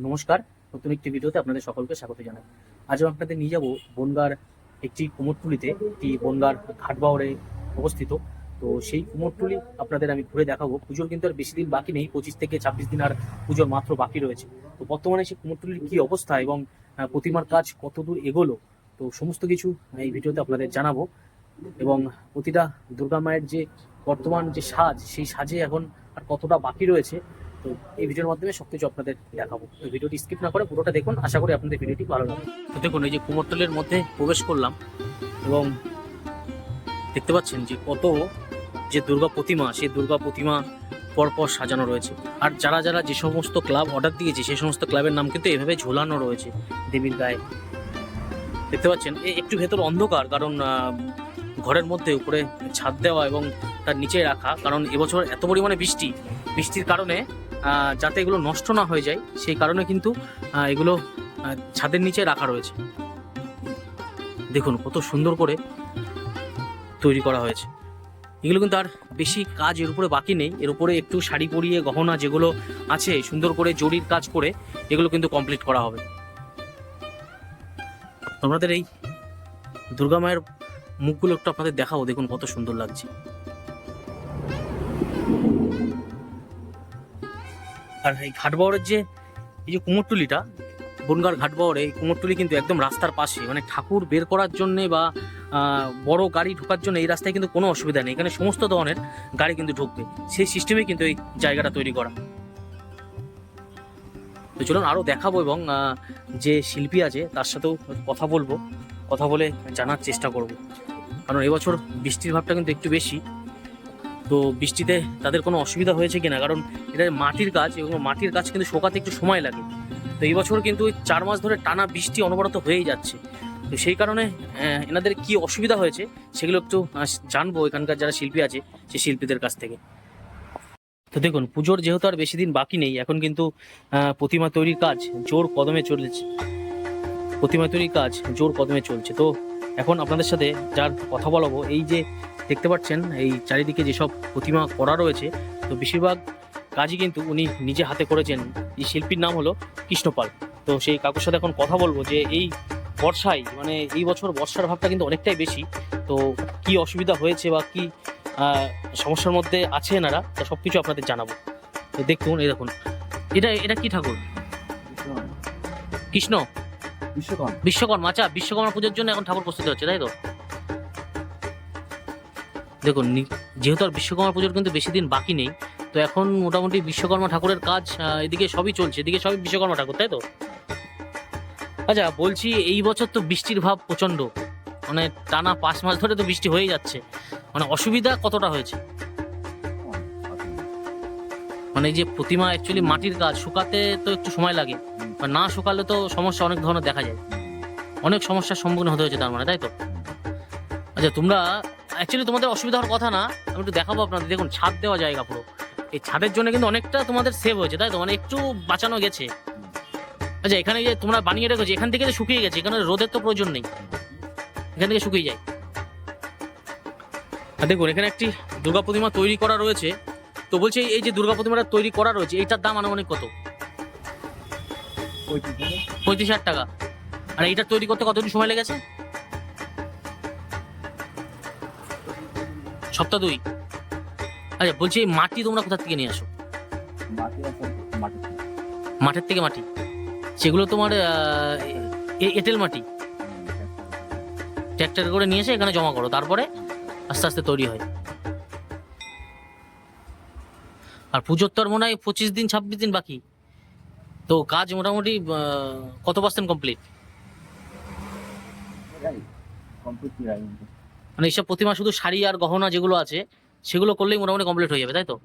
নমস্কার, নতুন একটি ভিডিওতে আপনাদের সকলকে স্বাগত জানাই। আজও আপনাদের নিয়ে যাব বনগাঁর একটি কুমোরটুলিতে, এটি বনগাঁর ঘাটবাওরে অবস্থিত। তো সেই কুমোরটুলি আপনাদের আমি ঘুরে দেখাবো। পুজোর কিন্তু আর বেশি দিন বাকি নেই, 25 থেকে 26 দিন আর পুজোর মাত্র বাকি রয়েছে। তো বর্তমানে সেই কুমোরটুলির কি অবস্থা এবং প্রতিমার কাজ কতদূর এগোলো, তো সমস্ত কিছু এই ভিডিওতে আপনাদের জানাবো। এবং প্রতিটা দুর্গা মায়ের যে বর্তমান যে সাজ, সেই সাজে এখন আর কতটা বাকি রয়েছে, তো এই ভিডিওর মাধ্যমে সবকিছু আপনাদের দেখাবো। তো ভিডিওটি স্কিপ না করে পুরোটা দেখুন, আশা করি আপনাদের ভিডিওটি ভালো লাগবে। তো দেখুন, এই যে কুমোরটুলির মধ্যে প্রবেশ করলাম এবং দেখতে পাচ্ছেন যে কত যে দুর্গা প্রতিমা, সেই দুর্গা প্রতিমা পরপর সাজানো রয়েছে। আর যারা যারা যে সমস্ত ক্লাব অর্ডার দিয়েছে, সেই সমস্ত ক্লাবের নাম কিন্তু এভাবে ঝোলানো রয়েছে দেবীর গায়ে। দেখতে পাচ্ছেন একটু ভেতর অন্ধকার, কারণ ঘরের মধ্যে উপরে ছাদ দেওয়া এবং তার নিচে রাখা, কারণ এবছর এত পরিমাণে বৃষ্টির কারণে যাতে এগুলো নষ্ট না হয়ে যায়, সেই কারণে কিন্তু এগুলো ছাদের নিচে রাখা রয়েছে। দেখুন কত সুন্দর করে তৈরি করা হয়েছে। এগুলো কিন্তু আর বেশি কাজ এর উপরে বাকি নেই। এর উপরে একটু শাড়ি পরিয়ে গহনা যেগুলো আছে সুন্দর করে জরির কাজ করে এগুলো কিন্তু কমপ্লিট করা হবে। আপনাদের এই দুর্গা মায়ের মুখগুলো একটু আপনাদের দেখাবো, দেখুন কত সুন্দর লাগছে। আর এই ঘাটবাওরের এই যে কুমোরটুলিটা, বনগাঁর ঘাটবাওরে এই কুমোরটুলি কিন্তু একদম রাস্তার পাশে, মানে ঠাকুর বের করার জন্যে বা বড় গাড়ি ঢোকার জন্য এই রাস্তায় কিন্তু কোনো অসুবিধা নেই। এখানে সমস্ত ধরনের গাড়ি কিন্তু ঢুকবে, সেই সিস্টেমে কিন্তু এই জায়গাটা তৈরি করা। তো চলুন আরও দেখাবো এবং যে শিল্পী আছে তার সাথেও কথা বলবো, কথা বলে জানার চেষ্টা করব। কারণ এবছর বৃষ্টির ভাবটা কিন্তু একটু বেশি, তো বৃষ্টিতে তাদের কোনো অসুবিধা হয়েছে কিনা, কারণ এটা মাটির কাজ এবং মাটির কাজ কিন্তু শোকাতে একটু সময় লাগে। তো এই বছর কিন্তু 4 মাস ধরে টানা বৃষ্টি অনবরত হয়েই যাচ্ছে। তো সেই কারণে এনাদের কি অসুবিধা হয়েছে সেগুলো একটু জানবো এখানকার যারা শিল্পী আছে সেই শিল্পীদের কাছ থেকে। তো দেখুন, পুজোর যেহেতু আর বেশি দিন বাকি নেই, এখন কিন্তু প্রতিমা তৈরির কাজ জোর কদমে চলেছে। তো এখন আপনাদের সাথে যার কথা বলাবো, এই যে দেখতে পাচ্ছেন এই চারিদিকে যেসব প্রতিমা করা রয়েছে, তো বেশিরভাগ কাজই কিন্তু উনি নিজে হাতে করেছেন। এই শিল্পীর নাম হলো কৃষ্ণপাল। তো সেই কাকুর সাথে এখন কথা বলবো যে এই বর্ষায়, মানে এই বছর বর্ষার ভাবটা কিন্তু অনেকটাই বেশি, তো কি অসুবিধা হয়েছে বা কি সমস্যার মধ্যে আছে এনারা, তা সব কিছু আপনাদের জানাবো। তো দেখুন, এই দেখুন, এটা কি ঠাকুর? কৃষ্ণ বিশ্বকর্মা। আচ্ছা, বিশ্বকর্মা পুজোর জন্য এখন ঠাকুর প্রস্তুত হচ্ছে, তাই তো? দেখুন, যেহেতু আর বিশ্বকর্মা পুজোর কিন্তু বেশি দিন বাকি নেই, তো এখন মোটামুটি বিশ্বকর্মা ঠাকুরের কাজ এদিকে সবই চলছে, এদিকে সবই বিশ্বকর্মা ঠাকুর, তাই তো? আচ্ছা, বলছি এই বছর তো বৃষ্টির ভাব প্রচন্ড, মানে টানা 5 মাস ধরে তো বৃষ্টি হয়ে যাচ্ছে, মানে অসুবিধা কতটা হয়েছে? মানে এই যে প্রতিমা অ্যাকচুয়ালি মাটির কাজ, শুকাতে তো একটু সময় লাগে, আর না শুকালে তো সমস্যা অনেক ধরনের দেখা যায়, অনেক সমস্যার সম্মুখীন হতে হয়েছে তার মানে, তাই তো? আচ্ছা, তোমরা অ্যাকচুয়ালি তোমাদের অসুবিধা হওয়ার কথা না, আমি একটু দেখাবো আপনাদের। দেখুন, ছাদ দেওয়া জায়গা পুরো, এই ছাদের জন্য কিন্তু অনেকটা তোমাদের সেভ হয়েছে, তাই তো? মানে একটু বাঁচানো গেছে। আচ্ছা, এখানে যে তোমরা বানিয়ে রেখেছো, এখান থেকে শুকিয়ে গেছে, এখানে রোদের তো প্রয়োজন নেই, এখান থেকে শুকিয়ে যায়। আর দেখুন, এখানে একটি দুর্গা প্রতিমা তৈরি করা রয়েছে। তো বলছি, এই যে দুর্গা প্রতিমাটা তৈরি করা রয়েছে, এইটার দাম আনুমানিক কত? 35,000 টাকা। আর এইটা তৈরি করতে কতদিন সময় লেগেছে? সপ্তাহ 2। আচ্ছা, বলছি এই মাটি তোমরা কোথা থেকে নিয়ে আসো? মাঠের থেকে মাটি, সেগুলো তোমার এঁটেল মাটি ট্র্যাক্টর করে নিয়ে এসে এখানে জমা করো, তারপরে আস্তে আস্তে তৈরি হয়। আর পুজোর তো আর মনে হয় 25 দিন 26 দিন বাকি, তো কাজ মোটামুটি কত % কমপ্লিট? মানে এইসব প্রতিমা শুধু শাড়ি আর গহনা যেগুলো আছে সেগুলো করলেই মোটামুটি কমপ্লিট হয়ে যাবে, তাই তো?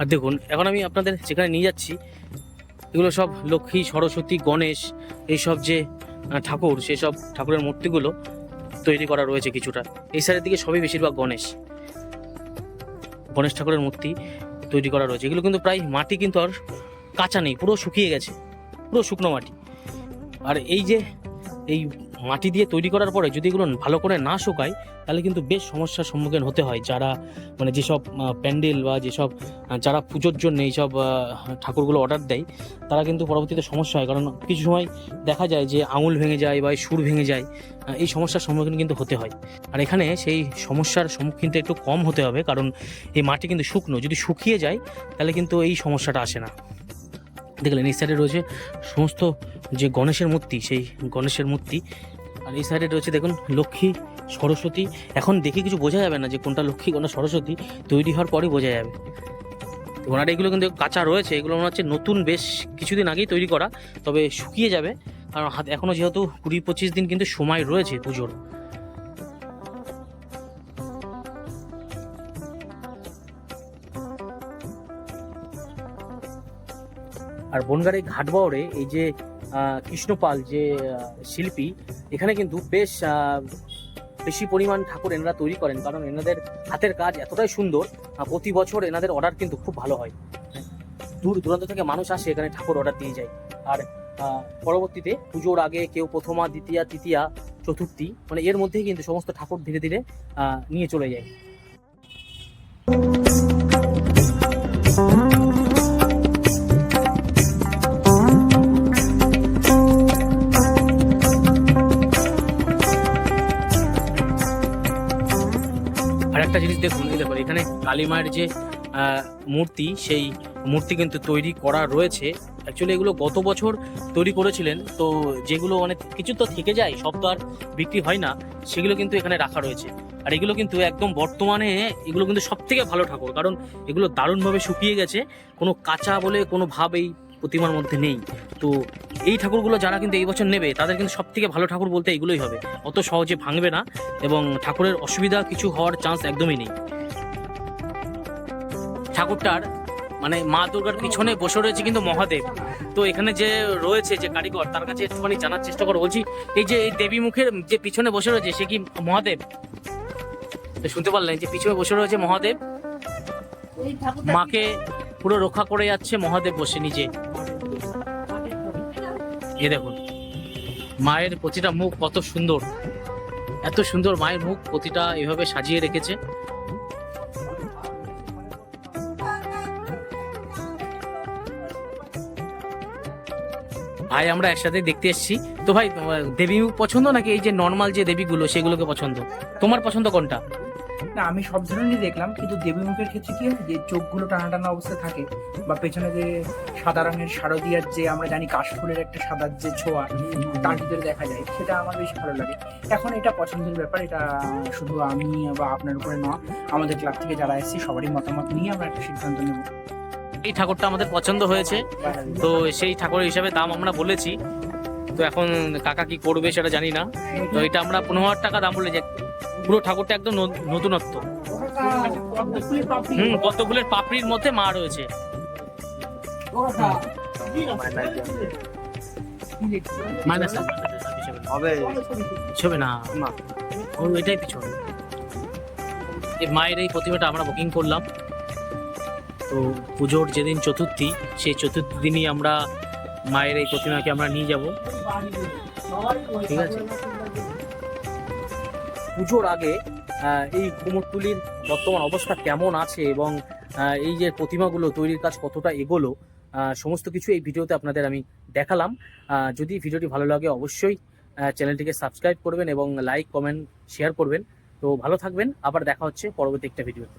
আর দেখুন এখন আমি আপনাদের যেখানে নিয়ে যাচ্ছি এগুলো সব লক্ষ্মী, সরস্বতী, গণেশ, এইসব যে ঠাকুর, সেসব ঠাকুরের মূর্তিগুলো তৈরি করা রয়েছে কিছুটা। এই সাইডের দিকে সবই বেশিরভাগ গণেশ ঠাকুরের মূর্তি তৈরি করা রয়েছে। এগুলো কিন্তু প্রায় মাটি কিন্তু আর কাঁচা নেই, পুরো শুকিয়ে গেছে, পুরো শুকনো মাটি। আর এই মাটি দিয়ে তৈরি করার পরে যদি এগুলো ভালো করে না শুকায় তাহলে কিন্তু বেশ সমস্যার সম্মুখীন হতে হয় যারা মানে যেসব প্যান্ডেল বা যেসব যারা পুজোর জন্য এইসব ঠাকুরগুলো অর্ডার দেয়, তারা কিন্তু পরবর্তীতে সমস্যা হয়। কারণ কিছু সময় দেখা যায় যে আঙুল ভেঙে যায় বা সুর ভেঙে যায়, এই সমস্যার সম্মুখীন কিন্তু হতে হয়। আর এখানে সেই সমস্যার সম্মুখীনটা একটু কম হতে হবে, কারণ এই মাটি কিন্তু শুকনো, যদি শুকিয়ে যায় তাহলে কিন্তু এই সমস্যাটা আসে না। দেখলেন এই সাইডে রয়েছে সমস্ত যে গণেশের মূর্তি, সেই গণেশের মূর্তি। আর এই সাইডে রয়েছে দেখুন লক্ষ্মী, সরস্বতী। এখন দেখে কিছু বোঝা যাবে না যে কোনটা লক্ষ্মী কোনটা সরস্বতী, তৈরি হওয়ার পরেই বোঝা যাবে। ওনারা এগুলো কিন্তু কাঁচা রয়েছে, এগুলো মনে হচ্ছে নতুন, বেশ কিছুদিন আগেই তৈরি করা, তবে শুকিয়ে যাবে কারণ এখনও যেহেতু 20-25 দিন কিন্তু সময় রয়েছে পুজোর। আর বনগাঁর এই ঘাটবাওড়ে এই যে কৃষ্ণপাল যে শিল্পী, এখানে কিন্তু বেশ বেশি পরিমাণ ঠাকুর এনারা তৈরি করেন, কারণ এনাদের হাতের কাজ এতটাই সুন্দর। প্রতি বছর এনাদের অর্ডার কিন্তু খুব ভালো হয়, দূর দূরান্ত থেকে মানুষ আসে এখানে ঠাকুর অর্ডার দিয়ে যায়। আর পরবর্তীতে পুজোর আগে কেউ প্রথমা, দ্বিতীয়া, তৃতীয়া, চতুর্থী, মানে এর মধ্যেই কিন্তু সমস্ত ঠাকুর ধীরে ধীরে নিয়ে চলে যায়। আর একটা জিনিস দেখুন, এই দেখুন এখানে কালী মায়ের যে মূর্তি, সেই মূর্তি কিন্তু তৈরি করা রয়েছে। অ্যাকচুয়ালি এগুলো গত বছর তৈরি করেছিলেন, তো যেগুলো অনেক কিছু তো থেকে যায়, সব তো আর বিক্রি হয় না, সেগুলো কিন্তু এখানে রাখা রয়েছে। আর এগুলো কিন্তু একদম বর্তমানে এগুলো কিন্তু সব থেকে ভালো ঠাকুর, কারণ এগুলো দারুণভাবে শুকিয়ে গেছে, কোনো কাঁচা বলে কোনো ভাব এই প্রতিমার মধ্যে নেই। তো এই ঠাকুরগুলো যারা কিন্তু এই বছর নেবে তাদের কিন্তু সব থেকে ভালো ঠাকুর বলতে এগুলোই হবে, অত সহজে ভাঙবে না এবং ঠাকুরের অসুবিধা কিছু হওয়ার চান্স একদমই নেই। ঠাকুরটার মানে মা দুর্গার পিছনে বসে রয়েছে কিন্তু মহাদেব। তো এখানে যে রয়েছে যে কারিগর, তার কাছে একটুখানি জানার চেষ্টা করো, বলছি এই যে এই দেবী মুখের যে পিছনে বসে রয়েছে সে কি মহাদেব? তো শুনতে পারলেন যে পিছনে বসে রয়েছে মহাদেব, মাকে পুরো রক্ষা করে যাচ্ছে মহাদেব বসে নিজে। এ দেখুন মায়ের প্রতিটা মুখ কত সুন্দর, এত সুন্দর মায়ের মুখ, প্রতিটা এভাবে সাজিয়ে রেখেছে। ভাই আমরা একসাথে দেখতে এসেছি তো ভাই, দেবী মুখ পছন্দ নাকি এই যে নর্মাল যে দেবীগুলো সেগুলোকে পছন্দ? তোমার পছন্দ কোনটা? না, আমি সব ধরনেরই দেখলাম, কিন্তু দেবী মুখের ক্ষেত্রে কি হয় যে চোখগুলো টানা টানা অবস্থায় থাকে, বা পেছনে যে সাদা রঙের শারদিয়ার যে আমরা জানি কাশফুলের একটা সাদার যে ছোঁয়া তার ভিতরে দেখা যায়, সেটা আমার বেশ ভালো লাগে। এখন এটা পছন্দের ব্যাপার, এটা শুধু আমি বা আপনার উপরে নয়, আমাদের ক্লাব থেকে যারা এসেছে সবারই মতামত নিয়ে আমরা একটা সিদ্ধান্ত নেব। এই ঠাকুরটা আমাদের পছন্দ হয়েছে, তো সেই ঠাকুরের হিসাবে দাম আমরা বলেছি। তো এখন কাকা কি করবে সেটা জানি না। তো এটা আমরা 15,000 টাকা দাম বলে, যে পুরো ঠাকুরটা একদম নতুনত্ব। পদ্ম ফুলের পাপড়ির মধ্যে মা রয়েছে। ছবে না এটাই পিছনে এই মায়ের এই প্রতিমাটা আমরা বুকিং করলাম। তো পুজোর যেদিন চতুর্থী, সেই চতুর্থী দিনই আমরা মায়ের এই প্রতিমাকে আমরা নিয়ে যাব, ঠিক আছে? পুজোর আগে এই কুমোরটুলির বর্তমান অবস্থা কেমন আছে এবং এই যে প্রতিমাগুলো তৈরির কাজ কতটা এগোলো, সমস্ত কিছু এই ভিডিওতে আপনাদের আমি দেখালাম। যদি ভিডিওটি ভালো লাগে অবশ্যই চ্যানেলটিকে সাবস্ক্রাইব করবেন এবং লাইক, কমেন্ট, শেয়ার করবেন। তো ভালো থাকবেন, আবার দেখা হচ্ছে পরবর্তী একটা ভিডিওতে।